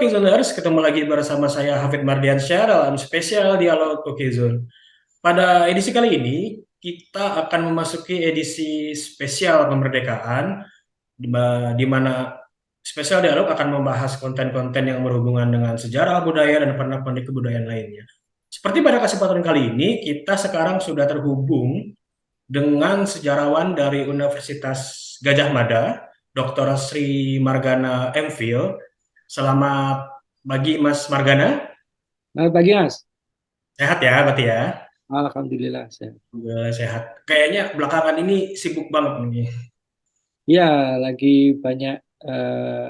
Okezoners, ketemu lagi bersama saya Hafid Mardiansyah dalam spesial dialog Okezon. Pada edisi kali ini, kita akan memasuki edisi spesial kemerdekaan, di mana spesial dialog akan membahas konten-konten yang berhubungan dengan sejarah, budaya, dan pernak-pernik kebudayaan lainnya. Seperti pada kesempatan kali ini, kita sekarang sudah terhubung dengan sejarawan dari Universitas Gajah Mada, Dr. Sri Margana MPhil. Selamat pagi Mas Margana, Selamat pagi, Mas. sehat ya berarti ya? Alhamdulillah, saya. Sehat. Kayaknya belakangan ini sibuk banget nih. Ya, lagi banyak eh,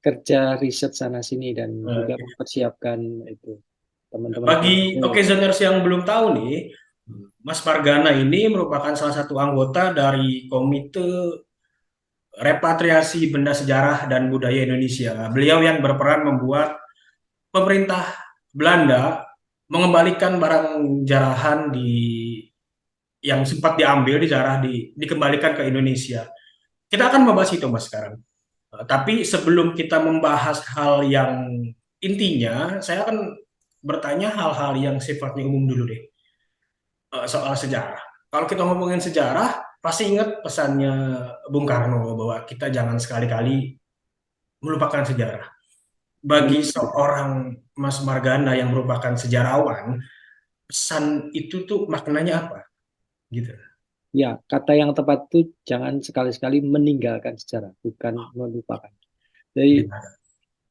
kerja riset sana sini dan juga Eh, mempersiapkan itu teman-teman Bagi peneliti. occasioners yang belum tahu nih, Mas Margana ini merupakan salah satu anggota dari Komite Repatriasi Benda Sejarah dan Budaya Indonesia. Beliau yang berperan membuat pemerintah Belanda mengembalikan barang jarahan yang sempat diambil di jarah dikembalikan ke Indonesia. Kita akan membahas itu Mas sekarang. Tapi sebelum kita membahas hal yang intinya, saya akan bertanya hal-hal yang sifatnya umum dulu deh, soal sejarah. Kalau kita ngomongin sejarah, pasti ingat pesannya Bung Karno bahwa kita jangan sekali-kali melupakan sejarah. Bagi seorang Mas Margana yang merupakan sejarawan, pesan itu tuh maknanya apa? Gitu. Ya, kata yang tepat itu jangan sekali-sekali meninggalkan sejarah, bukan melupakan. Jadi, Gimana?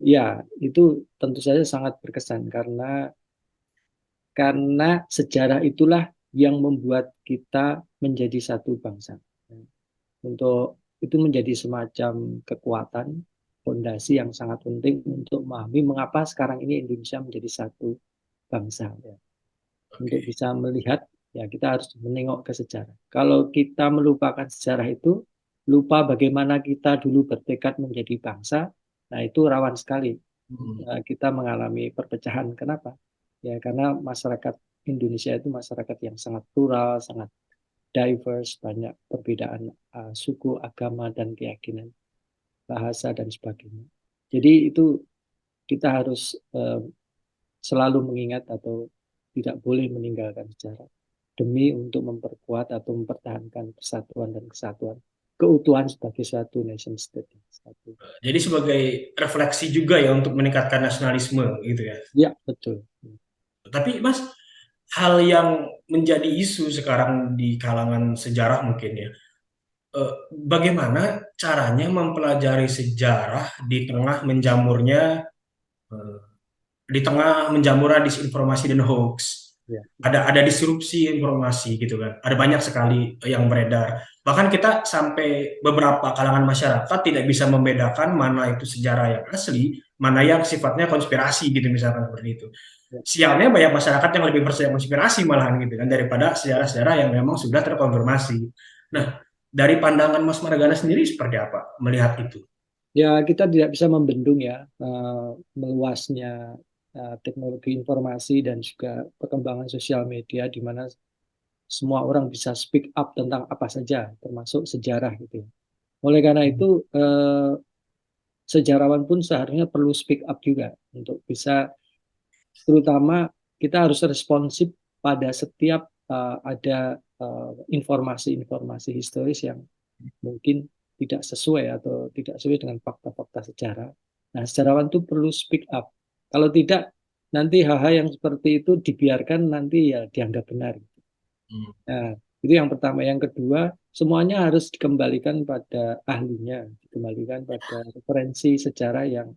ya, itu tentu saja sangat berkesan karena sejarah itulah yang membuat kita menjadi satu bangsa. Untuk itu menjadi semacam kekuatan, fondasi yang sangat penting untuk memahami mengapa sekarang ini Indonesia menjadi satu bangsa. Ya. Untuk Oke. bisa melihat, ya kita harus menengok ke sejarah. Kalau kita melupakan sejarah itu, lupa bagaimana kita dulu bertekad menjadi bangsa, nah itu rawan sekali Hmm. kita mengalami perpecahan. Kenapa? Ya karena masyarakat Indonesia itu masyarakat yang sangat plural, sangat diverse, banyak perbedaan suku, agama, dan keyakinan, bahasa, dan sebagainya. Jadi itu kita harus selalu mengingat atau tidak boleh meninggalkan sejarah demi untuk memperkuat atau mempertahankan persatuan dan kesatuan, keutuhan sebagai suatu nation state. Satu. Jadi sebagai refleksi juga ya untuk meningkatkan nasionalisme gitu ya. Ya, betul. Tapi Mas, hal yang menjadi isu sekarang di kalangan sejarah mungkin ya, bagaimana caranya mempelajari sejarah eh, di tengah menjamurnya disinformasi dan hoax. Ya, Ada disrupsi informasi gitu kan. Ada banyak sekali yang beredar. Bahkan kita sampai beberapa kalangan masyarakat tidak bisa membedakan mana itu sejarah yang asli, mana yang sifatnya konspirasi gitu misalkan seperti itu. ya. Sialnya banyak masyarakat yang lebih percaya konspirasi malahan gitu kan daripada sejarah-sejarah yang memang sudah terkonfirmasi. Nah, dari pandangan Mas Margana sendiri seperti apa melihat itu? Ya, kita tidak bisa membendung ya meluasnya teknologi informasi dan juga perkembangan sosial media di mana semua orang bisa speak up tentang apa saja, termasuk sejarah gitu ya. Oleh karena itu, sejarawan pun seharusnya perlu speak up juga untuk bisa, terutama kita harus responsif pada setiap ada informasi-informasi historis yang mungkin tidak sesuai atau tidak sesuai dengan fakta-fakta sejarah. Nah, sejarawan itu perlu speak up. Kalau tidak, nanti hal-hal yang seperti itu dibiarkan nanti ya dianggap benar. Hmm. Nah, itu yang pertama. Yang kedua, semuanya harus dikembalikan pada ahlinya, dikembalikan pada referensi sejarah yang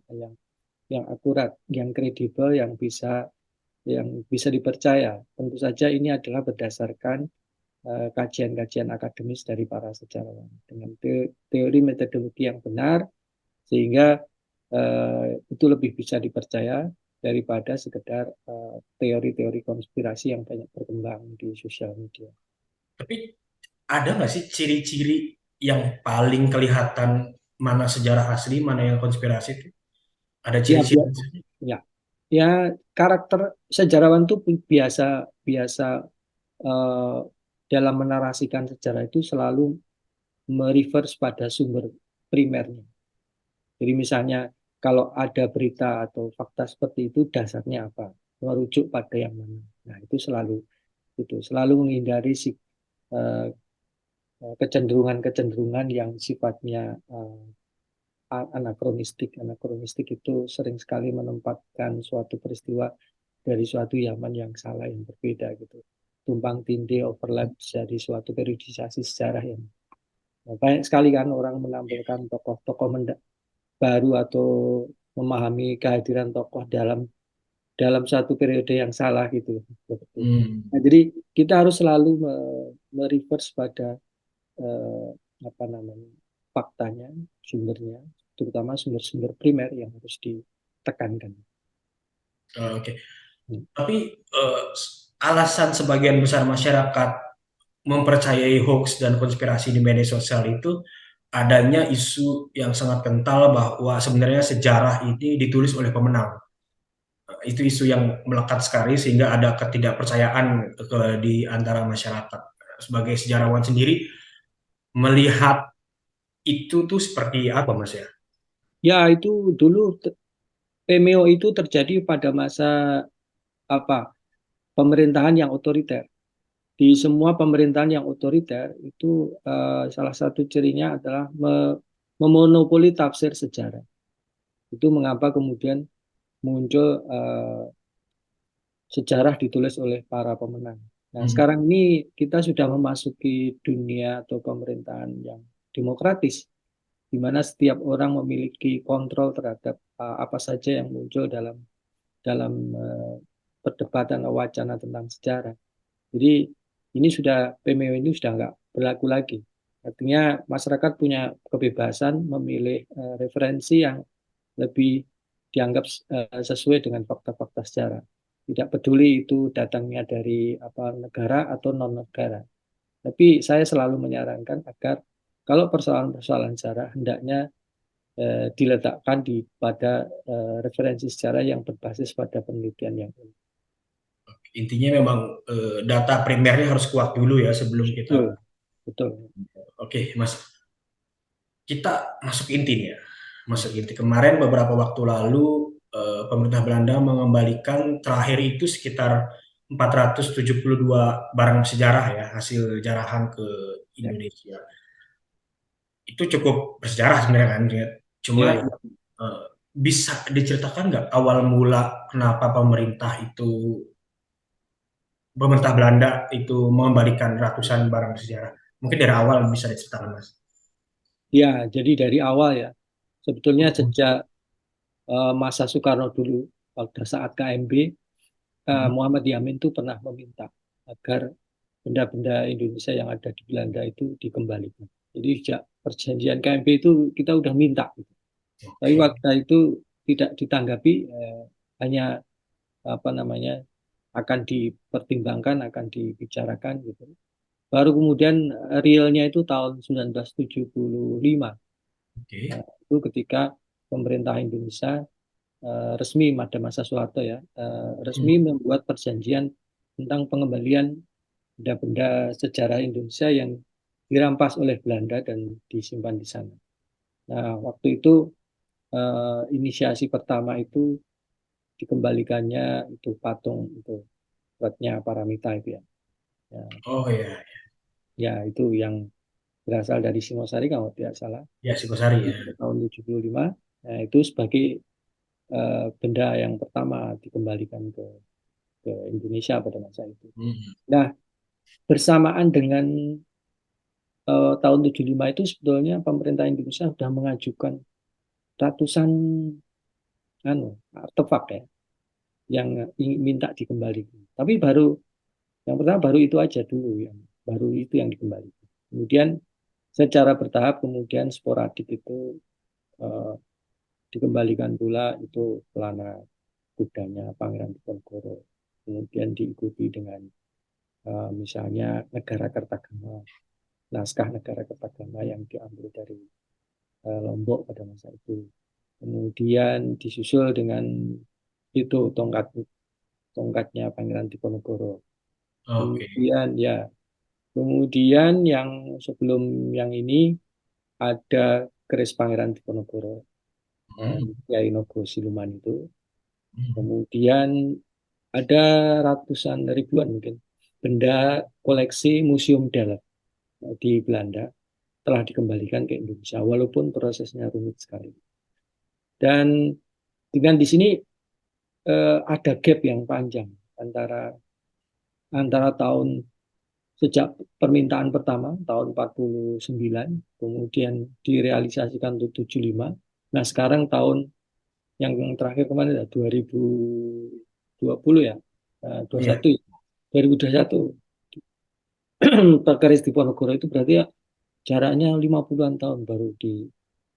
akurat, yang kredibel, yang bisa dipercaya. Tentu saja ini adalah berdasarkan kajian-kajian akademis dari para sejarawan dengan teori metodologi yang benar, sehingga itu lebih bisa dipercaya daripada sekedar teori-teori konspirasi yang banyak berkembang di sosial media. Tapi ada nggak sih ciri-ciri yang paling kelihatan mana sejarah asli, mana yang konspirasi itu? Ada Ya, ciri-ciri. ya, ya, karakter sejarawan itu biasa biasa eh, dalam menarasikan sejarah itu selalu mereverse pada sumber primernya. Jadi misalnya kalau ada berita atau fakta seperti itu dasarnya apa, merujuk pada yang mana. Nah, itu selalu menghindari eh, kecenderungan-kecenderungan yang sifatnya anakronistik. Anakronistik itu sering sekali menempatkan suatu peristiwa dari suatu zaman yang salah, yang berbeda gitu. Tumpang tindih, overlap dari suatu periodisasi sejarah yang banyak sekali kan orang menampilkan tokoh-tokoh baru atau memahami kehadiran tokoh dalam dalam satu periode yang salah gitu. Seperti itu. Hmm. Nah, jadi kita harus selalu mereverse pada eh, apa namanya faktanya, sumbernya, terutama sumber-sumber primer yang harus ditekankan. Oke. Hmm. Tapi alasan sebagian besar masyarakat mempercayai hoax dan konspirasi di media sosial itu adanya isu yang sangat kental bahwa sebenarnya sejarah ini ditulis oleh pemenang. Itu isu yang melekat sekali sehingga ada ketidakpercayaan di antara masyarakat. Sebagai sejarawan sendiri melihat itu tuh seperti apa, Mas ya? Ya, itu dulu PMEO itu terjadi pada masa apa? Pemerintahan yang otoriter. Di semua pemerintahan yang otoriter itu salah satu cirinya adalah memonopoli tafsir sejarah. Itu mengapa kemudian muncul sejarah ditulis oleh para pemenang. Nah, Hmm. sekarang ini kita sudah memasuki dunia atau pemerintahan yang demokratis, di mana setiap orang memiliki kontrol terhadap apa saja yang muncul dalam perdebatan atau wacana tentang sejarah. Jadi PMW ini sudah nggak berlaku lagi. Artinya masyarakat punya kebebasan memilih referensi yang lebih dianggap sesuai dengan fakta-fakta sejarah. Tidak peduli itu datangnya dari apa negara atau non negara. Tapi saya selalu menyarankan agar kalau persoalan-persoalan sejarah hendaknya diletakkan pada referensi sejarah yang berbasis pada penelitian yang benar. Intinya memang data primernya harus kuat dulu ya sebelum kita. Betul, betul. Oke, Mas. Kita masuk inti nih ya. Masuk inti. Kemarin beberapa waktu lalu pemerintah Belanda mengembalikan terakhir itu sekitar 472 barang sejarah ya, hasil jarahan ke Ya, Indonesia. Itu cukup bersejarah sebenarnya kan. Ya. Cuma ya, ya. eh, bisa diceritakan nggak awal mula kenapa pemerintah Belanda itu mengembalikan ratusan barang bersejarah? Mungkin dari awal bisa diceritakan, Mas. Ya, jadi dari awal ya, sebetulnya sejak masa Soekarno dulu, pada saat KMB, Hmm. Muhammad Yamin itu pernah meminta agar benda-benda Indonesia yang ada di Belanda itu dikembalikan. Jadi sejak perjanjian KMB itu kita udah minta, gitu. Tapi Oke. waktu itu tidak ditanggapi, hanya apa namanya akan dipertimbangkan, akan dibicarakan gitu. Baru kemudian realnya itu tahun 1975. Oke. Nah, itu ketika pemerintah Indonesia resmi pada masa Soeharto ya, resmi Hmm. membuat perjanjian tentang pengembalian benda-benda sejarah Indonesia yang dirampas oleh Belanda dan disimpan di sana. Nah, waktu itu inisiasi pertama itu dikembalikannya itu patung itu buatnya Paramita itu ya. Ya, Oh ya, ya itu yang berasal dari Singosari kalau tidak salah ya Singosari ya. tahun 75. Nah, itu sebagai benda yang pertama dikembalikan ke Indonesia pada masa itu. Hmm. Nah, bersamaan dengan tahun 75 itu sebetulnya pemerintah Indonesia sudah mengajukan ratusan artefak ya yang ingin minta dikembalikan. Tapi yang pertama baru itu aja dulu baru itu yang dikembalikan. Kemudian secara bertahap kemudian sporadik itu eh, dikembalikan pula itu pelana kudanya Pangeran Diponegoro. Kemudian diikuti dengan misalnya negara Kertagama, naskah negara Kertagama yang diambil dari Lombok pada masa itu. Kemudian disusul dengan itu tongkatnya Pangeran Diponegoro. Oke. Kemudian yang sebelum yang ini ada keris Pangeran Diponegoro. Hmm. Kiai Nogo Siluman itu. Hmm. Kemudian ada ratusan ribuan mungkin benda koleksi Museum Dalat di Belanda telah dikembalikan ke Indonesia, walaupun prosesnya rumit sekali. Dan dengan di sini ada gap yang panjang antara antara tahun sejak permintaan pertama tahun 49, kemudian direalisasikan untuk 75. Nah, sekarang tahun yang terakhir kemarin ya 2020 ya, Iya. 21 ya, 2021 Keris Diponegoro itu berarti ya jaraknya 50-an tahun baru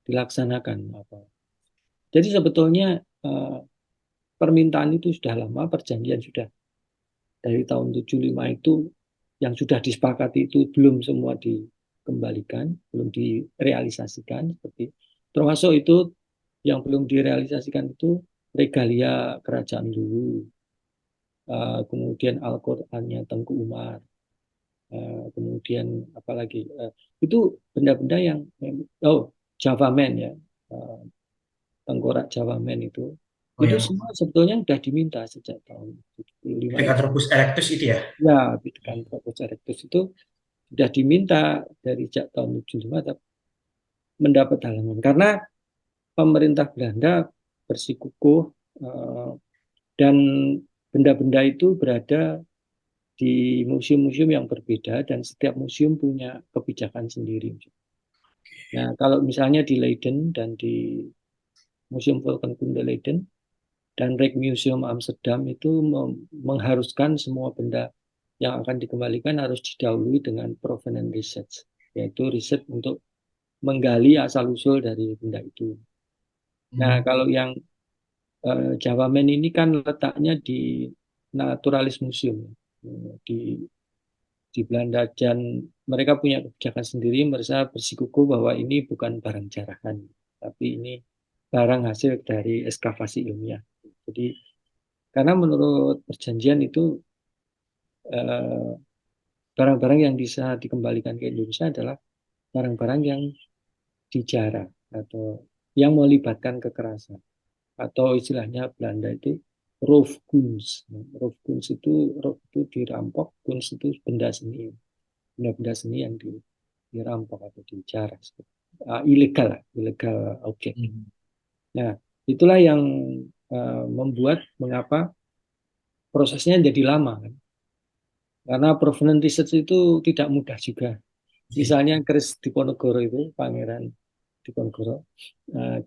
dilaksanakan apa. Jadi sebetulnya eh, permintaan itu sudah lama, perjanjian sudah dari tahun 75 itu yang sudah disepakati itu belum semua dikembalikan, belum direalisasikan seperti termasuk itu yang belum direalisasikan itu regalia kerajaan dulu, kemudian Al-Qur'annya Tengku Umar, kemudian apalagi itu benda-benda yang oh Java Man ya, eh, tengkorak Java Man Oh itu yang semua sebetulnya sudah diminta sejak tahun 75 itu. Pithecanthropus erectus itu ya. Ya, kan Propos Erectus itu sudah diminta dari sejak tahun 75 tapi mendapat halangan karena pemerintah Belanda bersikukuh eh, dan benda-benda itu berada di museum-museum yang berbeda dan setiap museum punya kebijakan sendiri. Nah, kalau misalnya di Leiden dan di Museum Volkenkunde Leiden dan Rijksmuseum Amsterdam itu mengharuskan semua benda yang akan dikembalikan harus didahului dengan provenance research, yaitu riset untuk menggali asal-usul dari benda itu. Nah, Hmm. kalau yang Java Man ini kan letaknya di Naturalis Museum di Belanda dan mereka punya kebijakan sendiri, mereka bersikukuh bahwa ini bukan barang jarahan, tapi ini barang hasil dari ekskavasi ilmiah. Jadi karena menurut perjanjian itu eh, barang-barang yang bisa dikembalikan ke Indonesia adalah barang-barang yang dijarah atau yang melibatkan kekerasan atau istilahnya Belanda itu roofkunst. Roofkunst itu roof itu dirampok, kunst itu benda seni, benda-benda seni yang dirampok atau dijarah, ilegal lah, ilegal objek. Hmm. Nah, itulah yang membuat mengapa prosesnya jadi lama kan. Karena provenance research itu tidak mudah juga. Iya. Misalnya Keris Diponegoro itu, Pangeran Diponegoro,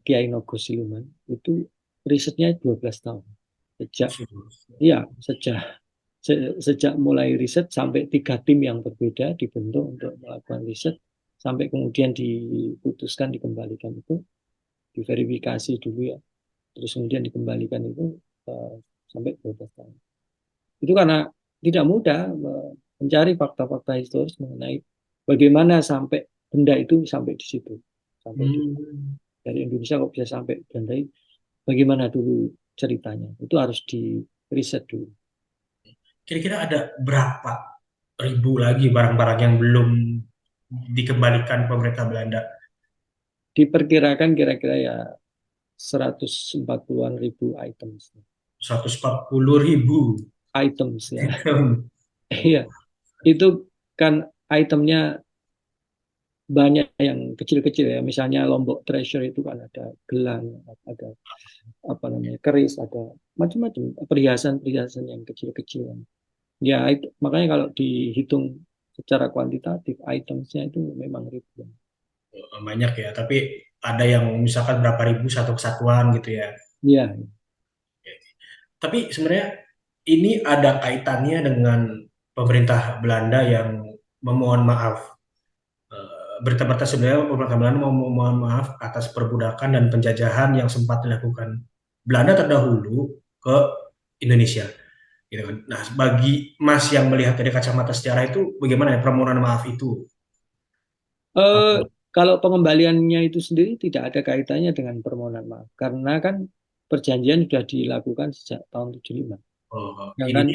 Kiai Nogo Siluman, itu risetnya 12 tahun. Sejak, ya, sejak mulai riset sampai 3 tim yang berbeda dibentuk untuk melakukan riset, sampai kemudian diputuskan dikembalikan itu, diverifikasi dulu ya, terus kemudian dikembalikan itu eh, sampai 12 tahun. Itu karena tidak mudah mencari fakta-fakta historis mengenai bagaimana sampai benda itu sampai di situ. Sampai Hmm. dari Indonesia kok bisa sampai Belanda, bagaimana dulu ceritanya. Itu harus di riset dulu. Kira-kira ada berapa ribu lagi barang-barang yang belum dikembalikan pemerintah Belanda? Diperkirakan kira-kira ya 140-an ribu items. 140.000 Items ya. item. Iya, itu kan itemnya banyak yang kecil-kecil ya. Misalnya Lombok Treasure itu kan ada gelang, ada apa namanya keris, ada macam-macam perhiasan-perhiasan yang kecil-kecil. Ya itu makanya kalau dihitung secara kuantitatif itemsnya itu memang ribuan. Banyak ya, tapi ada yang misalkan berapa ribu satu kesatuan gitu ya. Ya, Tapi sebenarnya ini ada kaitannya dengan pemerintah Belanda yang memohon maaf. Berita-berita sebenarnya pemerintah Belanda mau memohon maaf atas perbudakan dan penjajahan yang sempat dilakukan Belanda terdahulu ke Indonesia. Gitu kan. Nah, bagi Mas yang melihat dari kacamata sejarah itu, bagaimana ya permohonan maaf itu? eh, Apa? kalau pengembaliannya itu sendiri tidak ada kaitannya dengan permohonan maaf karena kan perjanjian sudah dilakukan sejak tahun 75. Oh, Ya ini kan?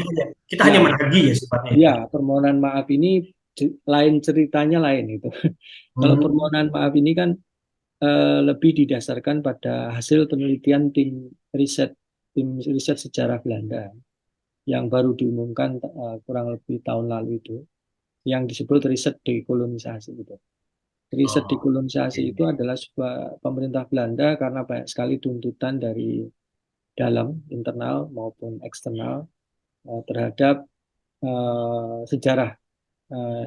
kita Ya, hanya menagih ya sifatnya ya ya. permohonan maaf ini lain ceritanya lain itu. Kalau Hmm. permohonan maaf ini kan lebih didasarkan pada hasil penelitian tim riset sejarah Belanda yang baru diumumkan kurang lebih tahun lalu itu, yang disebut riset dekolonisasi itu. Riset Oh, dekolonisasi itu oke. adalah sebuah pemerintah Belanda karena banyak sekali tuntutan dari dalam, internal maupun eksternal terhadap sejarah eh,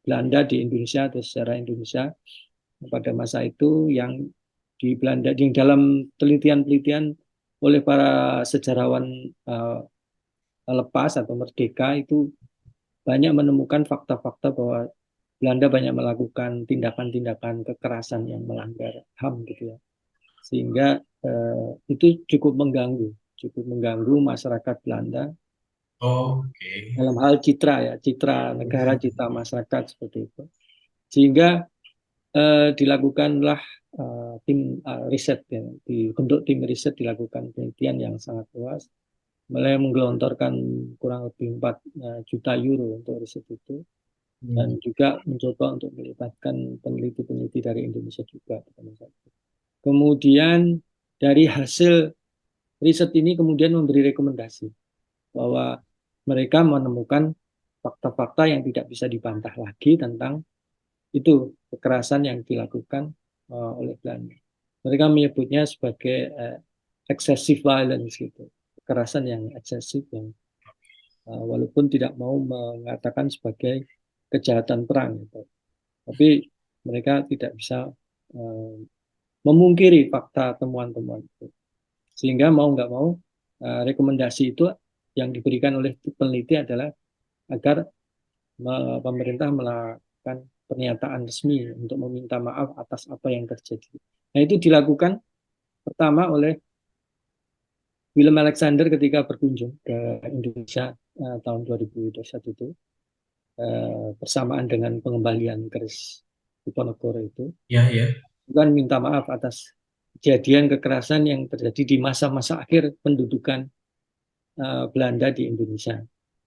Belanda di Indonesia atau sejarah Indonesia pada masa itu yang di Belanda di dalam penelitian-penelitian oleh para sejarawan lepas atau merdeka itu banyak menemukan fakta-fakta bahwa Belanda banyak melakukan tindakan-tindakan kekerasan yang melanggar HAM gitu ya. Sehingga itu cukup mengganggu masyarakat Belanda Oke. dalam hal citra ya, citra negara, citra masyarakat seperti itu. Sehingga dilakukanlah tim riset ya, dibentuk tim riset dilakukan penelitian yang sangat luas, mulai menggelontorkan kurang lebih 4 juta euro untuk riset itu Hmm. dan juga mencoba untuk melibatkan peneliti-peneliti dari Indonesia juga. Kemudian dari hasil riset ini kemudian memberi rekomendasi bahwa mereka menemukan fakta-fakta yang tidak bisa dibantah lagi tentang itu kekerasan yang dilakukan oleh Belanda. Mereka menyebutnya sebagai excessive violence gitu, kekerasan yang eksesif yang walaupun tidak mau mengatakan sebagai kejahatan perang gitu. Tapi mereka tidak bisa uh, memungkiri fakta temuan-temuan itu. Sehingga mau nggak mau rekomendasi itu yang diberikan oleh peneliti adalah agar pemerintah melakukan pernyataan resmi untuk meminta maaf atas apa yang terjadi. Nah itu dilakukan pertama oleh Willem Alexander ketika berkunjung ke Indonesia tahun 2021 itu bersamaan dengan pengembalian keris Diponegoro itu, Ya, ya. bukan minta maaf atas kejadian kekerasan yang terjadi di masa-masa akhir pendudukan Belanda di Indonesia.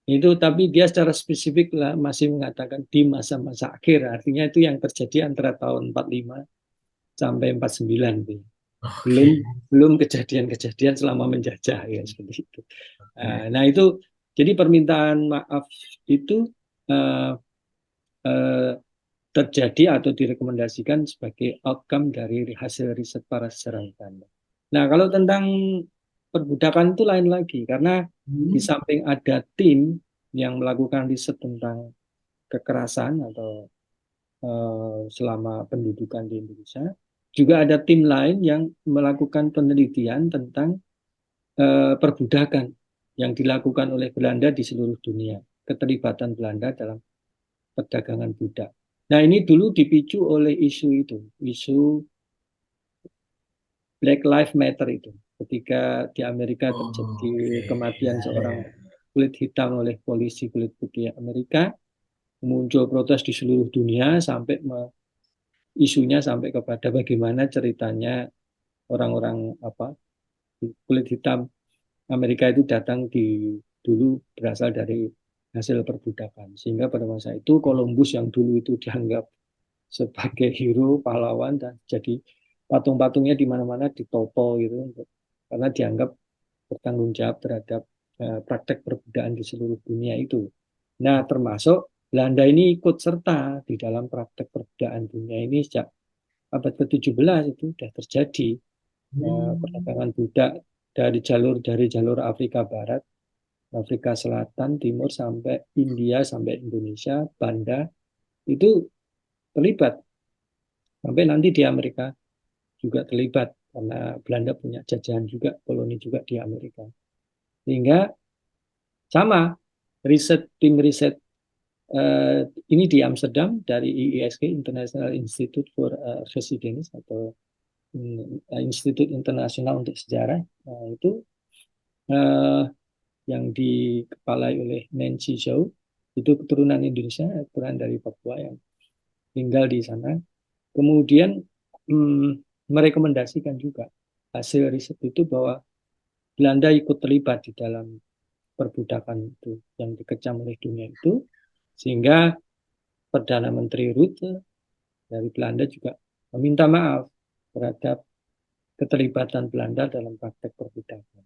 Itu tapi dia secara spesifik lah masih mengatakan di masa-masa akhir, artinya itu yang terjadi antara tahun 45 sampai 49 gitu. Belum Oke. belum kejadian-kejadian selama menjajah ya seperti itu. Oke. Nah itu jadi permintaan maaf itu uh, uh, terjadi atau direkomendasikan sebagai outcome dari hasil riset para sejarawan Belanda. Nah, kalau tentang perbudakan itu lain lagi, karena di Hmm. samping ada tim yang melakukan riset tentang kekerasan atau selama pendudukan di Indonesia, juga ada tim lain yang melakukan penelitian tentang perbudakan yang dilakukan oleh Belanda di seluruh dunia, keterlibatan Belanda dalam perdagangan budak. Nah, ini dulu dipicu oleh isu itu, isu Black Lives Matter itu. Ketika di Amerika Oke. terjadi Ya, kematian ya, seorang ya. kulit hitam oleh polisi kulit putih Amerika, muncul protes di seluruh dunia sampai isunya sampai kepada bagaimana ceritanya orang-orang apa kulit hitam Amerika itu datang di dulu berasal dari hasil perbudakan. Sehingga pada masa itu Columbus yang dulu itu dianggap sebagai hero, pahlawan dan jadi patung-patungnya di mana-mana ditopo gitu karena dianggap bertanggung jawab terhadap praktek perbudakan di seluruh dunia itu. Nah, termasuk Belanda ini ikut serta di dalam praktek perbudakan dunia ini sejak abad ke-17 itu sudah terjadi Hmm. perdagangan budak dari jalur Afrika Barat, Afrika Selatan, Timur sampai India sampai Indonesia, Banda itu terlibat sampai nanti di Amerika juga terlibat karena Belanda punya jajahan juga koloni juga di Amerika. Sehingga sama tim riset ini di Amsterdam dari IISG International Institute for Resilience atau Institut Internasional untuk Sejarah itu uh, yang dikepalai oleh Nancy Zhou itu keturunan Indonesia, keturunan dari Papua yang tinggal di sana. Kemudian merekomendasikan juga hasil riset itu bahwa Belanda ikut terlibat di dalam perbudakan itu yang dikecam oleh dunia itu, sehingga Perdana Menteri Rutte dari Belanda juga meminta maaf terhadap keterlibatan Belanda dalam praktek perbudakan.